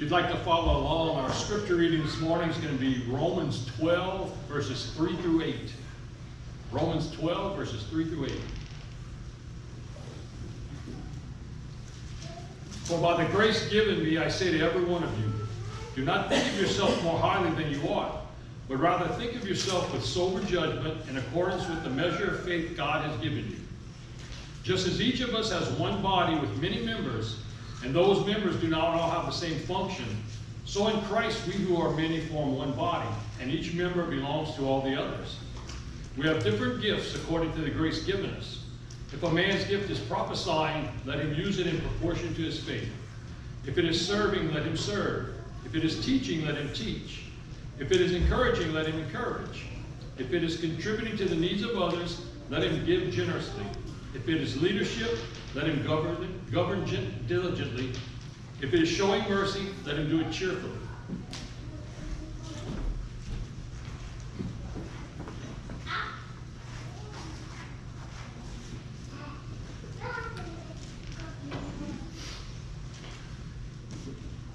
you'd like to follow along, our scripture reading this morning is going to be Romans 12, verses 3 through 8. Romans 12, verses 3 through 8. For by the grace given me, I say to every one of you, do not think of yourself more highly than you ought, but rather think of yourself with sober judgment in accordance with the measure of faith God has given you. Just as each of us has one body with many members, and those members do not all have the same function, so in Christ we who are many form one body, and each member belongs to all the others. We have different gifts according to the grace given us. If a man's gift is prophesying, let him use it in proportion to his faith. If it is serving, let him serve. If it is teaching, let him teach. If it is encouraging, let him encourage. If it is contributing to the needs of others, let him give generously. If it is leadership, let him govern diligently. If it is showing mercy, let him do it cheerfully.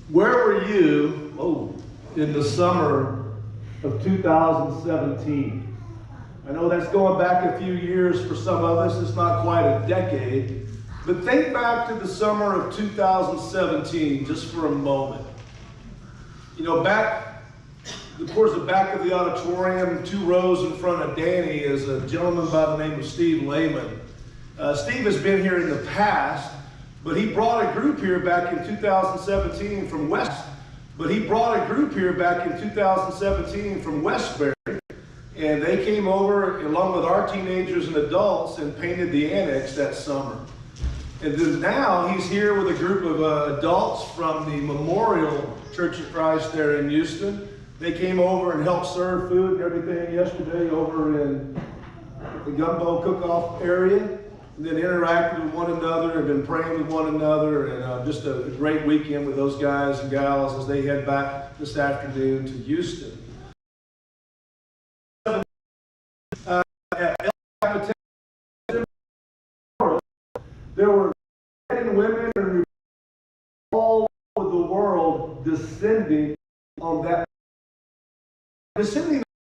Where were you in the summer of 2017? I know that's going back a few years for some of us. It's not quite a decade. But think back to the summer of 2017 just for a moment. You know, towards the back of the auditorium, 2 rows in front of Danny, is a gentleman by the name of Steve Lehman. Steve has been here in the past, but he brought a group here back in 2017 from Westbury. And they came over along with our teenagers and adults and painted the annex that summer. And then now he's here with a group of adults from the Memorial Church of Christ there in Houston. They came over and helped serve food and everything yesterday over in the Gumbo Cook-Off area. And then interacted with one another and been praying with one another. And just a great weekend with those guys and gals as they head back this afternoon to Houston. At El Capitan, there were men and women and all over the world descending on that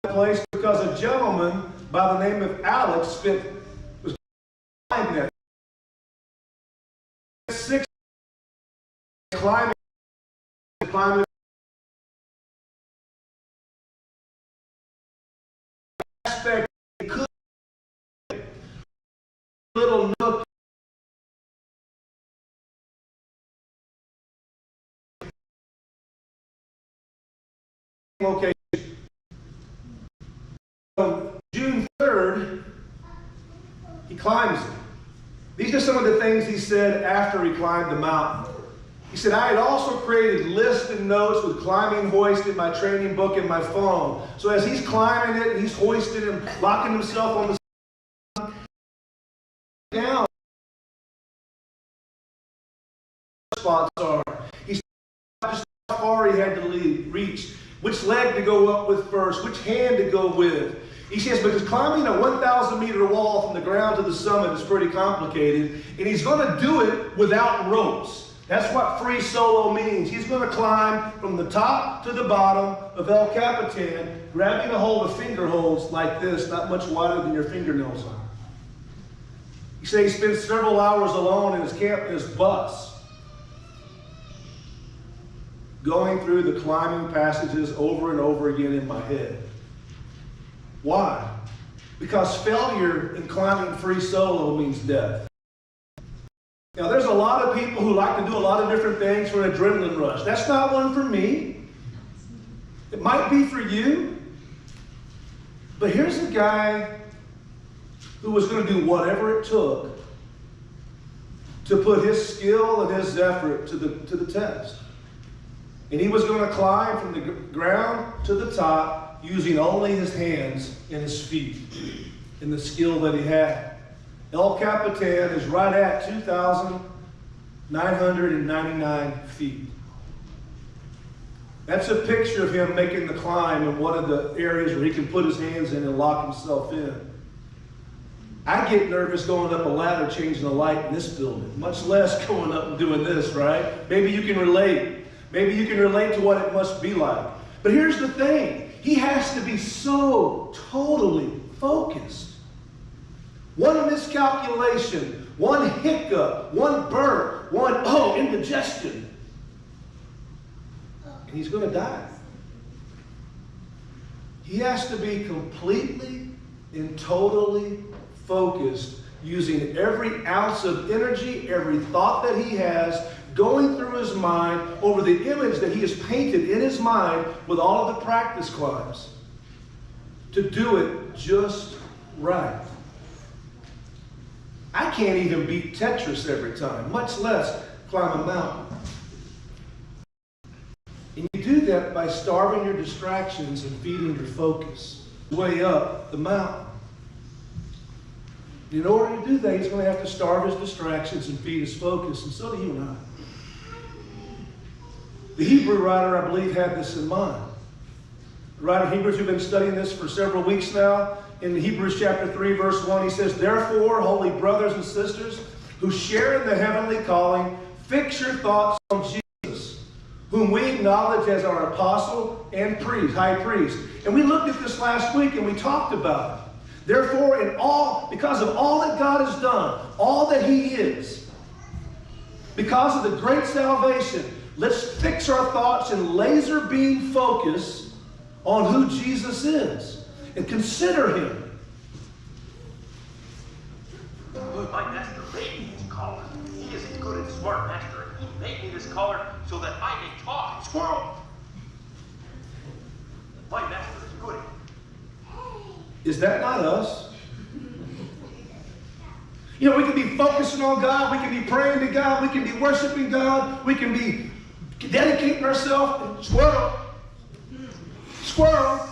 place because a gentleman by the name of Alex was climbing that 6 climbing aspect. Little nook. Okay. June 3rd, he climbs it. These are some of the things he said after he climbed the mountain. He said, I had also created lists and notes with climbing hoist in my training book and my phone. So as he's climbing it, he's hoisting and locking himself on the down spots are. He said just how far he had to reach, which leg to go up with first, which hand to go with. He says because climbing a 1,000-meter wall from the ground to the summit is pretty complicated, and he's going to do it without ropes. That's what free solo means. He's going to climb from the top to the bottom of El Capitan, grabbing a hold of finger holds like this, not much wider than your fingernails are. He said he spent several hours alone in his bus, going through the climbing passages over and over again in my head. Why? Because failure in climbing free solo means death. Now, there's a lot of people who like to do a lot of different things for an adrenaline rush. That's not one for me. It might be for you. But here's a guy who was going to do whatever it took to put his skill and his effort to the test. And he was going to climb from the ground to the top using only his hands and his feet and the skill that he had. El Capitan is right at 2,999 feet. That's a picture of him making the climb in one of the areas where he can put his hands in and lock himself in. I get nervous going up a ladder changing the light in this building, much less going up and doing this, right? Maybe you can relate. Maybe you can relate to what it must be like. But here's the thing. He has to be so totally focused. One miscalculation, one hiccup, one burp, one indigestion, and he's going to die. He has to be completely and totally focused, using every ounce of energy, every thought that he has, going through his mind over the image that he has painted in his mind with all of the practice climbs to do it just right. I can't even beat Tetris every time, much less climb a mountain. And you do that by starving your distractions and feeding your focus way up the mountain. In order to do that, he's going to have to starve his distractions and feed his focus, and so do you and I. The Hebrew writer, I believe, had this in mind. The writer of Hebrews, we've been studying this for several weeks now. In Hebrews chapter 3, verse 1, he says, "Therefore, holy brothers and sisters, who share in the heavenly calling, fix your thoughts on Jesus, whom we acknowledge as our apostle and priest, high priest." And we looked at this last week and we talked about it. Therefore, because of all that God has done, all that he is, because of the great salvation, let's fix our thoughts and laser beam focus on who Jesus is and consider him. My master made me this collar. He is a good and smart master, and he made me this collar so that I may talk. Squirrel! My master is good. Is that not us? You know, we can be focusing on God, we can be praying to God, we can be worshiping God, we can be dedicating ourselves. Squirrel.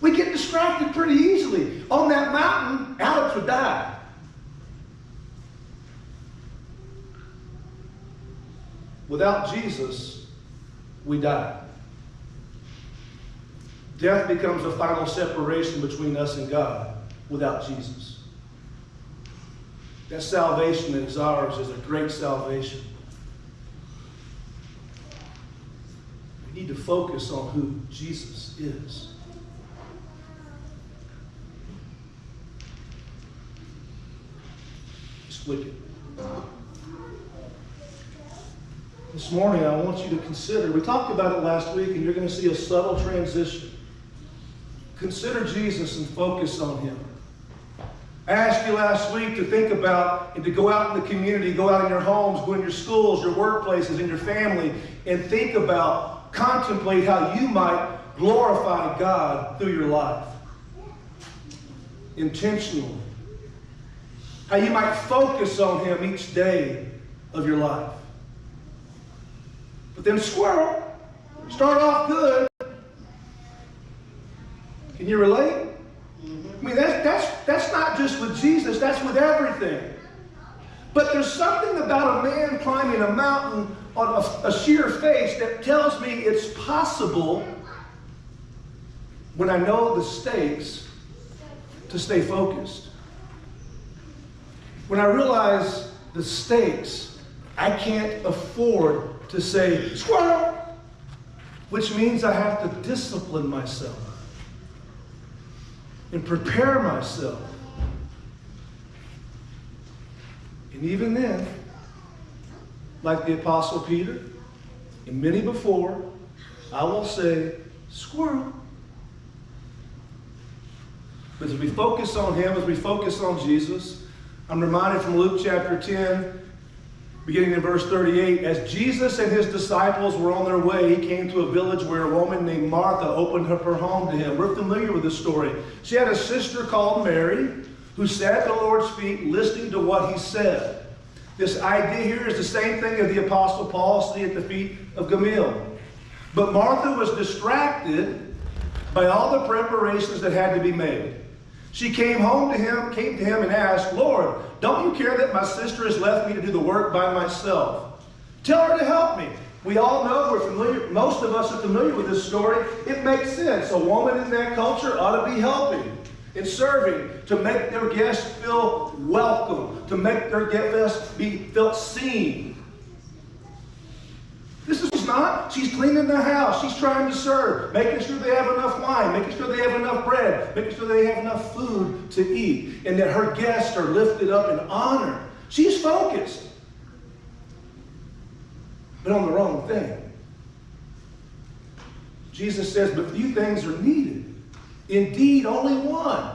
We get distracted pretty easily. On that mountain, Alex would die. Without Jesus, we die. Death becomes a final separation between us and God without Jesus. That salvation that is ours is a great salvation. We need to focus on who Jesus is. Just flick it. This morning I want you to consider, we talked about it last week, and you're going to see a subtle transition. Consider Jesus and focus on him. I asked you last week to think about and to go out in the community, go out in your homes, go in your schools, your workplaces, in your family, and think about, contemplate how you might glorify God through your life. Intentionally. How you might focus on him each day of your life. But then squirrel, start off good. Can you relate? I mean, that's not just with Jesus, that's with everything. But there's something about a man climbing a mountain on a sheer face that tells me it's possible, when I know the stakes, to stay focused. When I realize the stakes, I can't afford to say, squirrel, which means I have to discipline myself and prepare myself. And even then, like the Apostle Peter and many before, I will say, squirrel. But as we focus on him, as we focus on Jesus, I'm reminded from Luke chapter 10, beginning in verse 38, as Jesus and his disciples were on their way, he came to a village where a woman named Martha opened up her home to him. We're familiar with this story. She had a sister called Mary who sat at the Lord's feet listening to what he said. This idea here is the same thing as the Apostle Paul sitting at the feet of Gamaliel. But Martha was distracted by all the preparations that had to be made. She came to him and asked, Lord, don't you care that my sister has left me to do the work by myself? Tell her to help me. We all know, we're familiar, most of us are familiar with this story. It makes sense. A woman in that culture ought to be helping and serving to make their guests feel welcome, to make their guests feel seen. This is not. She's cleaning the house. She's trying to serve, making sure they have enough wine, making sure they have enough bread, making sure they have enough food to eat, and that her guests are lifted up and honored. She's focused, but on the wrong thing. Jesus says, but few things are needed. Indeed, only one.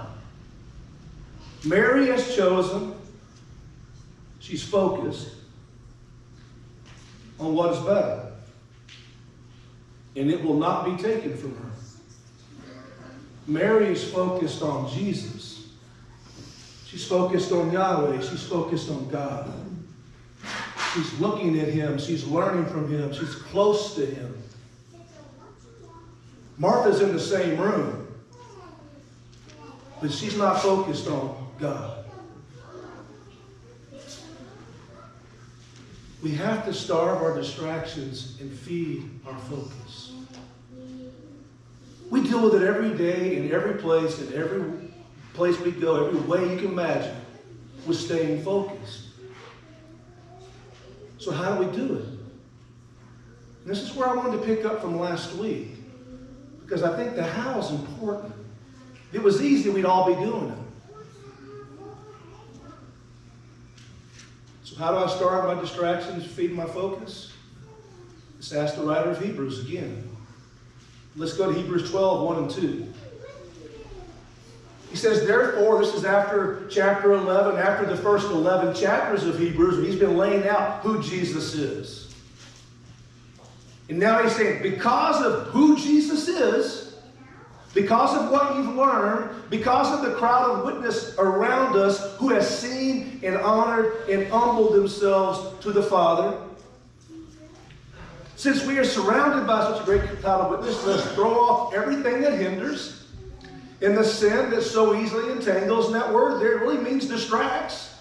Mary has chosen. She's focused on what is better. And it will not be taken from her. Mary is focused on Jesus. She's focused on Yahweh. She's focused on God. She's looking at him. She's learning from him. She's close to him. Martha's in the same room, but she's not focused on God. We have to starve our distractions and feed our focus. We deal with it every day, in every place we go, every way you can imagine, with staying focused. So how do we do it? And this is where I wanted to pick up from last week, because I think the how is important. If it was easy, we'd all be doing it. So how do I starve my distractions, feed my focus? Let's ask the writer of Hebrews again. Let's go to Hebrews 12, 1 and 2. He says, therefore, this is after chapter 11, after the first 11 chapters of Hebrews, and he's been laying out who Jesus is. And now he's saying, because of who Jesus is, because of what you've learned, because of the crowd of witness around us who has seen and honored and humbled themselves to the Father, since we are surrounded by such a great cloud of witness, let's throw off everything that hinders and the sin that so easily entangles. And that word there really means distracts.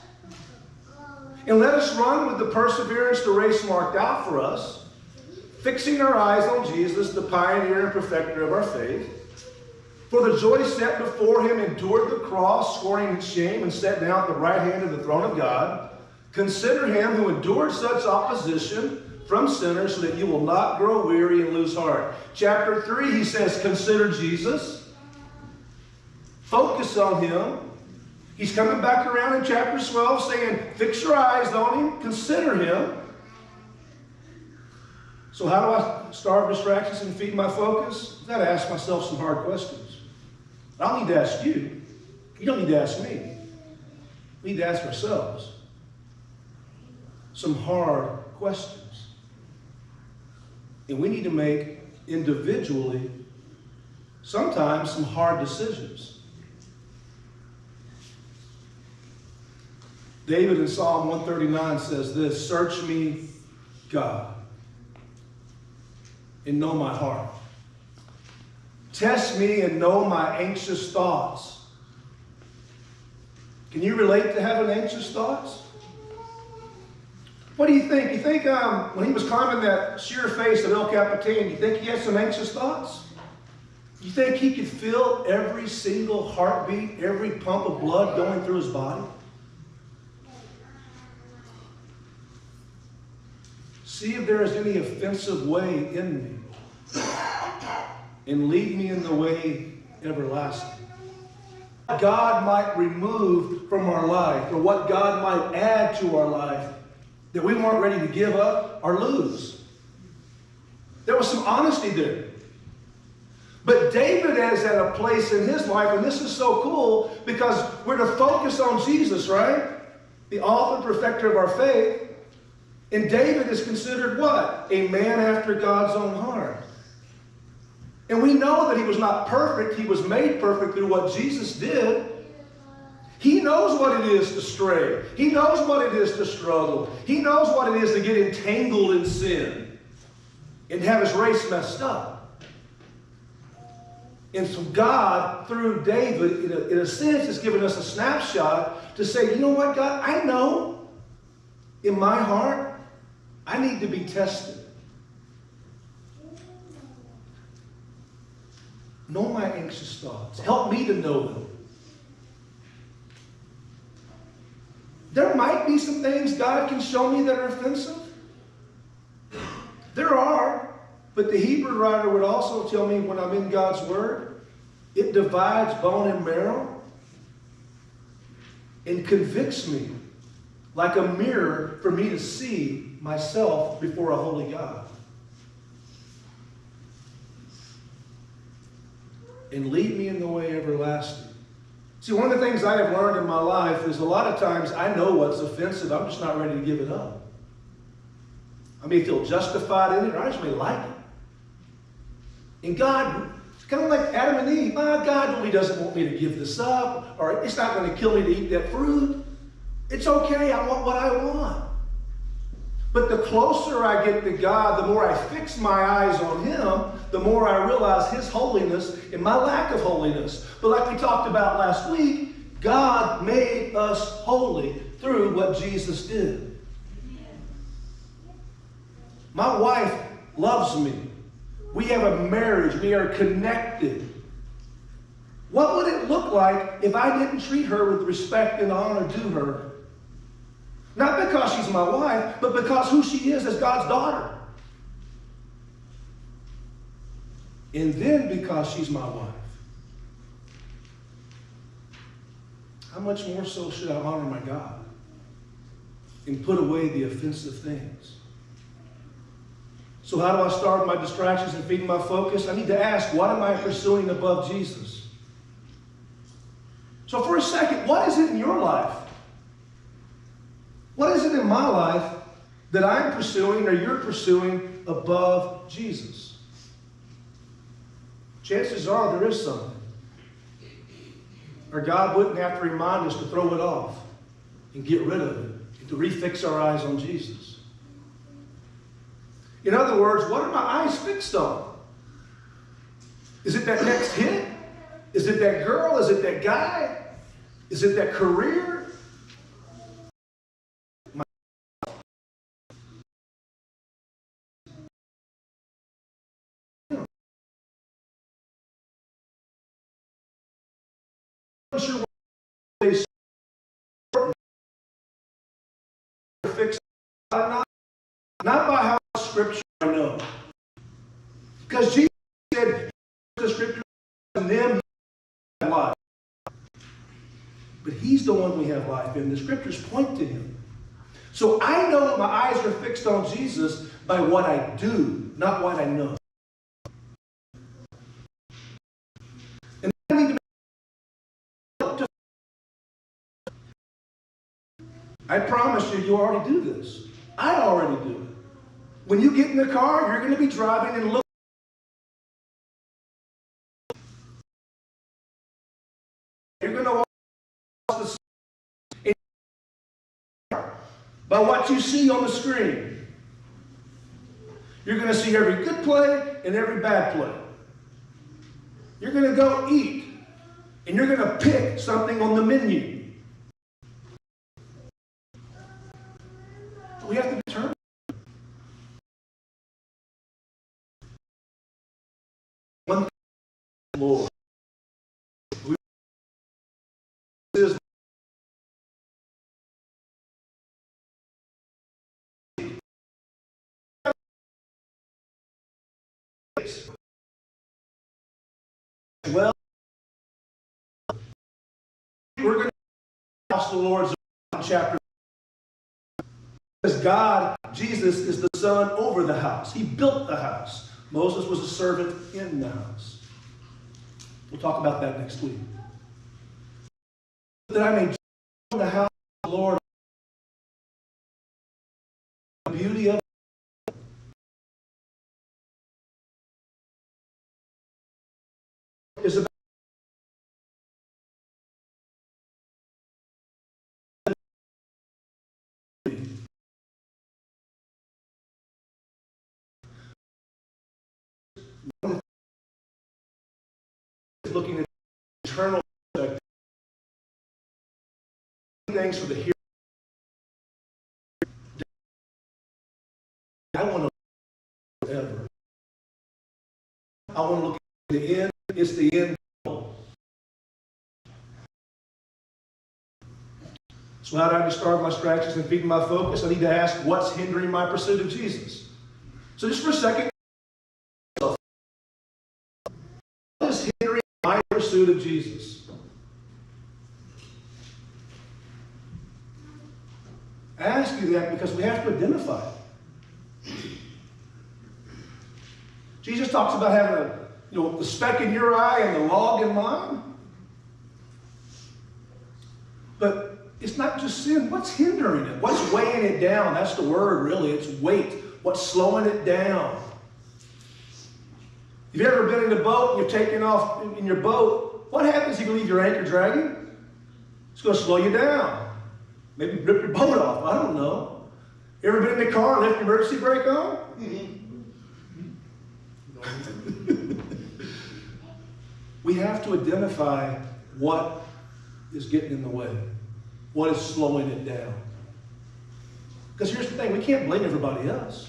And let us run with the perseverance the race marked out for us, fixing our eyes on Jesus, the pioneer and perfecter of our faith. For the joy set before him endured the cross, scorning its shame, and sat down at the right hand of the throne of God. Consider him who endured such opposition from sinners, so that you will not grow weary and lose heart. Chapter 3, he says, consider Jesus. Focus on him. He's coming back around in chapter 12 saying, fix your eyes on him. Consider him. So how do I starve distractions and feed my focus? I've got to ask myself some hard questions. I don't need to ask you. You don't need to ask me. We need to ask ourselves some hard questions. And we need to make individually sometimes some hard decisions. David in Psalm 139 says this, search me, God, and know my heart. Test me and know my anxious thoughts. Can you relate to having anxious thoughts? What do you think? You think when he was climbing that sheer face of El Capitan, you think he had some anxious thoughts? You think he could feel every single heartbeat, every pump of blood going through his body? See if there is any offensive way in me, and lead me in the way everlasting. What God might remove from our life, or what God might add to our life that we weren't ready to give up or lose. There was some honesty there. But David is at a place in his life, and this is so cool, because we're to focus on Jesus, right? The author and perfecter of our faith. And David is considered what? A man after God's own heart. And we know that he was not perfect. He was made perfect through what Jesus did. He knows what it is to stray. He knows what it is to struggle. He knows what it is to get entangled in sin and have his race messed up. And so God, through David, in a sense, has given us a snapshot to say, you know what, God, I know in my heart, I need to be tested. Know my anxious thoughts. Help me to know them. There might be some things God can show me that are offensive. There are, but the Hebrew writer would also tell me when I'm in God's Word, it divides bone and marrow and convicts me like a mirror for me to see myself before a holy God. And lead me in the way everlasting. See, one of the things I have learned in my life is a lot of times I know what's offensive. I'm just not ready to give it up. I may feel justified in it, or I just may like it. And God, it's kind of like Adam and Eve. God really doesn't want me to give this up, or it's not going to kill me to eat that fruit. It's okay. I want what I want. But the closer I get to God, the more I fix my eyes on Him, the more I realize His holiness and my lack of holiness. But like we talked about last week, God made us holy through what Jesus did. My wife loves me. We have a marriage. We are connected. What would it look like if I didn't treat her with respect and honor due her? Not because she's my wife, but because who she is as God's daughter. And then because she's my wife. How much more so should I honor my God and put away the offensive things? So how do I starve my distractions and feed my focus? I need to ask, what am I pursuing above Jesus? So for a second, what is it in your life? What is it in my life that I'm pursuing or you're pursuing above Jesus? Chances are there is something. Or God wouldn't have to remind us to throw it off and get rid of it and to refix our eyes on Jesus. In other words, what are my eyes fixed on? Is it that next hit? Is it that girl? Is it that guy? Is it that career? I'm sure they fix not by how much scripture I know. Because Jesus said the scripture in them have life. But He's the one we have life in. The scriptures point to Him. So I know that my eyes are fixed on Jesus by what I do, not what I know. And I need to I promise you, you already do this. I already do it. When you get in the car, you're going to be driving and look. You're going to watch the by what you see on the screen. You're going to see every good play and every bad play. You're going to go eat, and you're going to pick something on the menu. We have to determine. One thing, Lord. Well, we're going to ask the Lord's chapter. Because God, Jesus, is the son over the house. He built the house. Moses was a servant in the house. We'll talk about that next week. That I may join the house of the Lord, the beauty of it is about looking at eternal things for the here. I want to look forever. I want to look at the end. It's the end goal. So how do I discard my distractions and feed my focus? I need to ask, what's hindering my pursuit of Jesus? So just for a second, what is hindering my pursuit of Jesus? I ask you that because we have to identify it. Jesus talks about having the speck in your eye and the log in mine. But it's not just sin. What's hindering it? What's weighing it down? That's the word, really. It's weight. What's slowing it down? Have you ever been in a boat and you're taking off in your boat? What happens if you leave your anchor dragging? It's going to slow you down. Maybe rip your boat off. I don't know. You ever been in the car and left the emergency brake on? We have to identify what is getting in the way. What is slowing it down? Because here's the thing, we can't blame everybody else.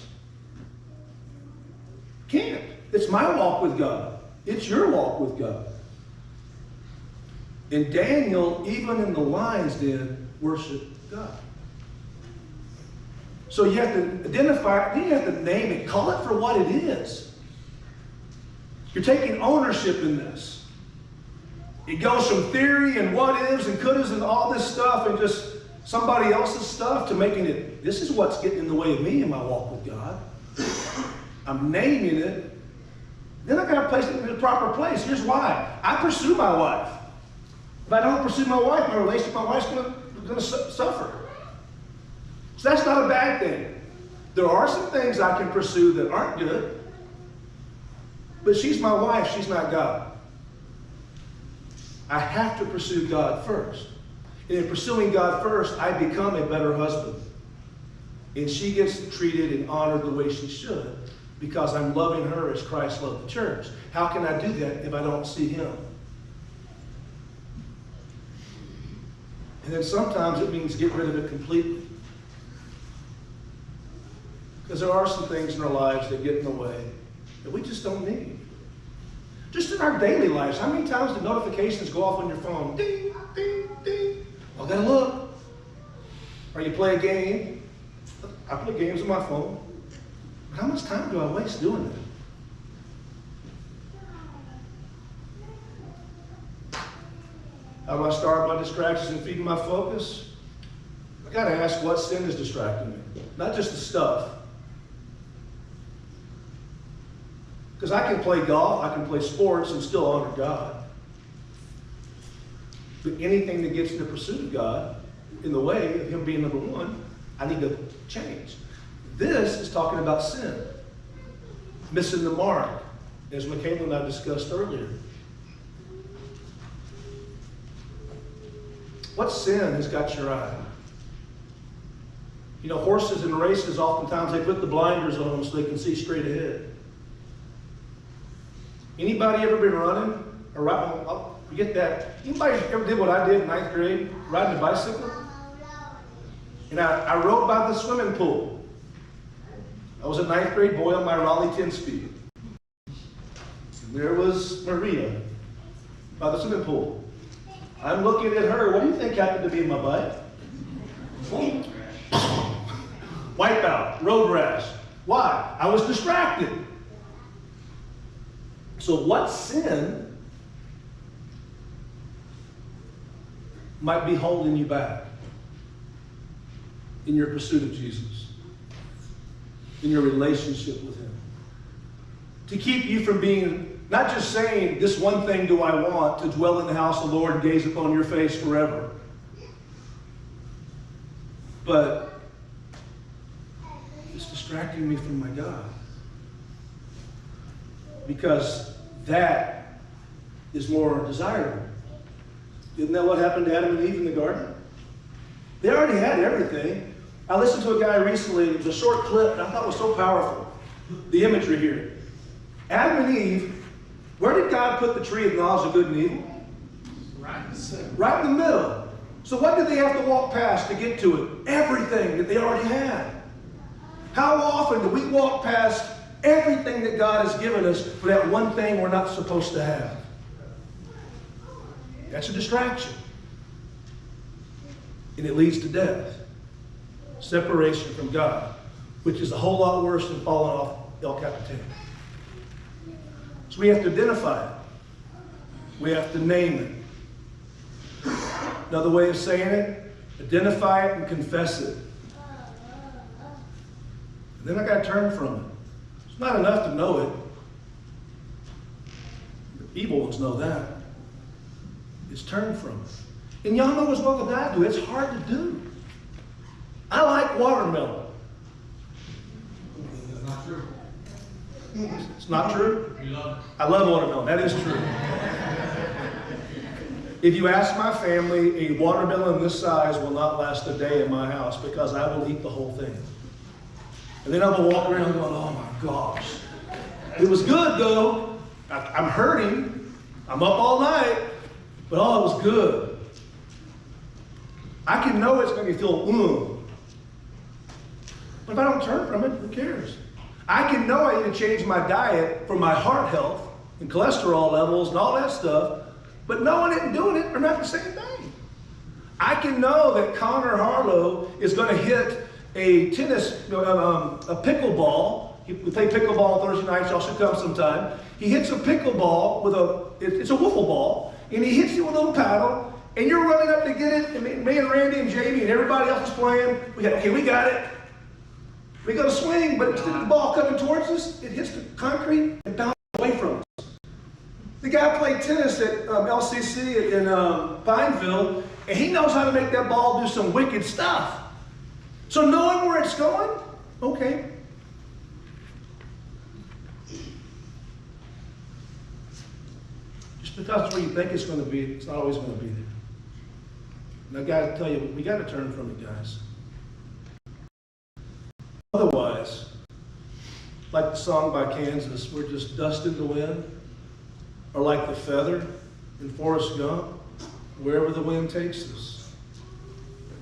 Can't. It's my walk with God. It's your walk with God. And Daniel, even in the lion's den, worshiped God. So you have to identify it, you have to name it, call it for what it is. You're taking ownership in this. It goes from theory and what ifs and couldas and all this stuff and just somebody else's stuff to making it, this is what's getting in the way of me in my walk with God. I'm naming it. Then I got to place it in the proper place. Here's why. I pursue my wife. If I don't pursue my wife, my relationship with my wife's going to suffer. So that's not a bad thing. There are some things I can pursue that aren't good. But she's my wife, she's not God. I have to pursue God first. And in pursuing God first, I become a better husband. And she gets treated and honored the way she should because I'm loving her as Christ loved the church. How can I do that if I don't see him? And then sometimes it means get rid of it completely. Because there are some things in our lives that get in the way that we just don't need. Just in our daily lives, how many times do notifications go off on your phone? Ding, ding, ding. I gotta look. Or you play a game. I play games on my phone. How much time do I waste doing that? How do I start my distractions and feeding my focus? I gotta ask what sin is distracting me. Not just the stuff. Because I can play golf, I can play sports, and still honor God. But anything that gets in the pursuit of God, in the way of him being number one, I need to change. This is talking about sin. Missing the mark, as Michaela and I discussed earlier. What sin has got your eye? You know, horses in races, oftentimes they put the blinders on them so they can see straight ahead. Anybody ever been running or riding? I'll forget that. Anybody ever did what I did in 9th grade, riding a bicycle? And I rode by the swimming pool. I was a 9th grade boy on my Raleigh 10-speed. There was Maria by the swimming pool. I'm looking at her. What do you think happened to me in my bike? Wipeout, road rash. Why? I was distracted. So what sin might be holding you back in your pursuit of Jesus, in your relationship with him? To keep you from being, not just saying, this one thing do I want, to dwell in the house of the Lord and gaze upon your face forever. But it's distracting me from my God. Because that is more desirable. Isn't that what happened to Adam and Eve in the garden? They already had everything. I listened to a guy recently, it was a short clip, and I thought it was so powerful. The imagery here. Adam and Eve, where did God put the tree of knowledge of good and evil? Right in the center. Right in the middle. So what did they have to walk past to get to it? Everything that they already had. How often do we walk past everything that God has given us for that one thing we're not supposed to have? That's a distraction. And it leads to death. Separation from God, which is a whole lot worse than falling off El Capitan. So we have to identify it. We have to name it. Another way of saying it, identify it and confess it. And then I got to turn from it. It's not enough to know it. The evil ones know that. It's turn from it. And y'all know as well as I do, it's hard to do. I like watermelon. That's not true. It's not true? You love it. I love watermelon. That is true. If you ask my family, a watermelon this size will not last a day in my house because I will eat the whole thing. And then I will walk around going, oh my gosh. It was good though. I'm hurting. I'm up all night. But oh, it was good. I can know it's going to feel, But if I don't turn from it, who cares? I can know I need to change my diet for my heart health and cholesterol levels and all that stuff, but knowing it and doing it are not the same thing. I can know that Connor Harlow is going to hit a pickleball. We play pickleball Thursday nights. Y'all should come sometime. He hits a pickleball with it's a wiffle ball, and he hits you with a little paddle, and you're running up to get it, and me and Randy and Jamie and everybody else is playing. We got it. We got to swing, but instead of the ball coming towards us, it hits the concrete and bounces away from us. The guy played tennis at LCC in Pineville, and he knows how to make that ball do some wicked stuff. So knowing where it's going, okay. Just because it's where you think it's going to be, it's not always going to be there. And I got to tell you, we got to turn from it, guys. Otherwise, like the song by Kansas, we're just dust in the wind, or like the feather in Forrest Gump, wherever the wind takes us.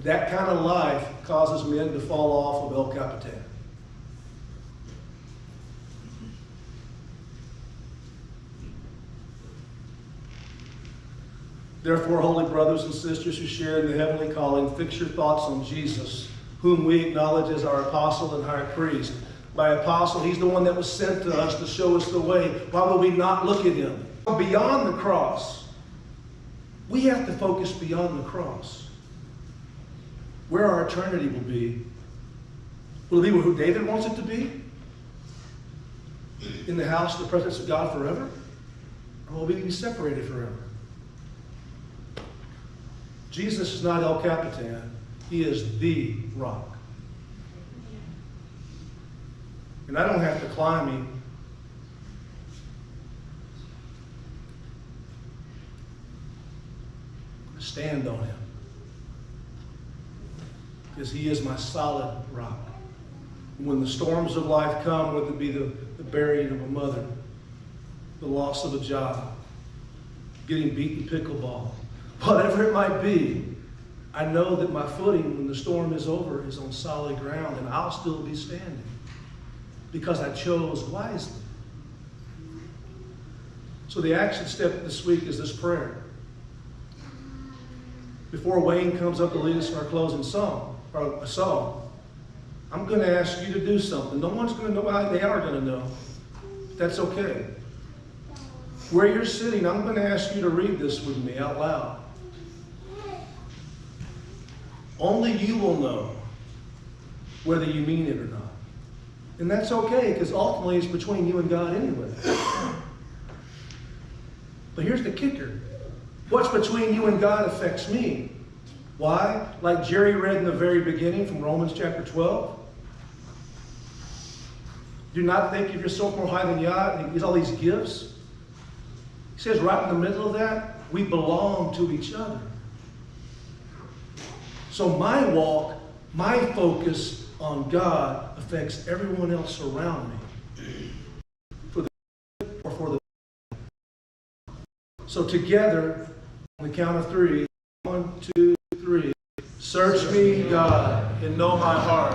That kind of life causes men to fall off of El Capitan. Therefore, holy brothers and sisters who share in the heavenly calling, fix your thoughts on Jesus, whom we acknowledge as our apostle and high priest. By apostle, he's the one that was sent to us to show us the way. Why would we not look at him? Beyond the cross, we have to focus beyond the cross. Where our eternity will be. Will it be who David wants it to be? In the house of the presence of God forever? Or will we be separated forever? Jesus is not El Capitan. He is the rock. And I don't have to climb him. I stand on him. Because he is my solid rock. And when the storms of life come, whether it be the burying of a mother, the loss of a job, getting beaten pickleball, whatever it might be, I know that my footing, when the storm is over, is on solid ground, and I'll still be standing because I chose wisely. So the action step this week is this prayer. Before Wayne comes up to lead us in our closing song, or a song, I'm going to ask you to do something. No one's going to know how they are going to know. That's okay. Where you're sitting, I'm going to ask you to read this with me out loud. Only you will know whether you mean it or not. And that's okay, because ultimately it's between you and God anyway. But here's the kicker. What's between you and God affects me. Why? Like Jerry read in the very beginning from Romans chapter 12. Do not think of yourself more high than God. And he gives all these gifts. He says right in the middle of that, we belong to each other. So my walk, my focus on God affects everyone else around me. For the good or for the bad. So together, on the count of 3, 1, 2, 3. Search me, God, and know my heart.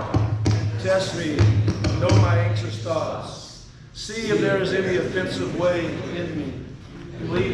Test me, and know my anxious thoughts. See if there is any offensive way in me. Lead